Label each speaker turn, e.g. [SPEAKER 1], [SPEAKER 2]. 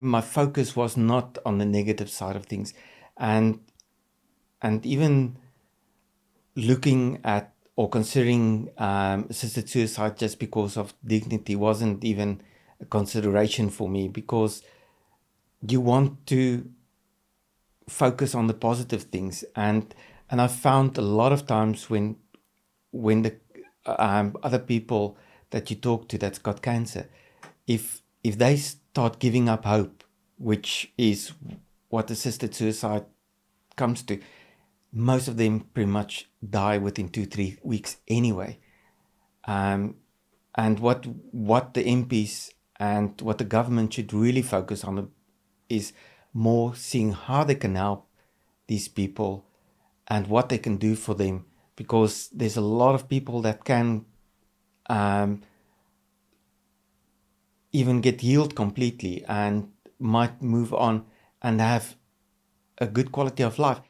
[SPEAKER 1] my focus was not on the negative side of things, and even looking at or considering assisted suicide just because of dignity wasn't even a consideration for me, because you want to focus on the positive things. And I found a lot of times when the other people that you talk to that's got cancer, if they start giving up hope, which is what assisted suicide comes to, most of them pretty much die within 2-3 weeks anyway. And what the MPs and what the government should really focus on is more seeing how they can help these people and what they can do for them, because there's a lot of people that can even get healed completely and might move on and have a good quality of life.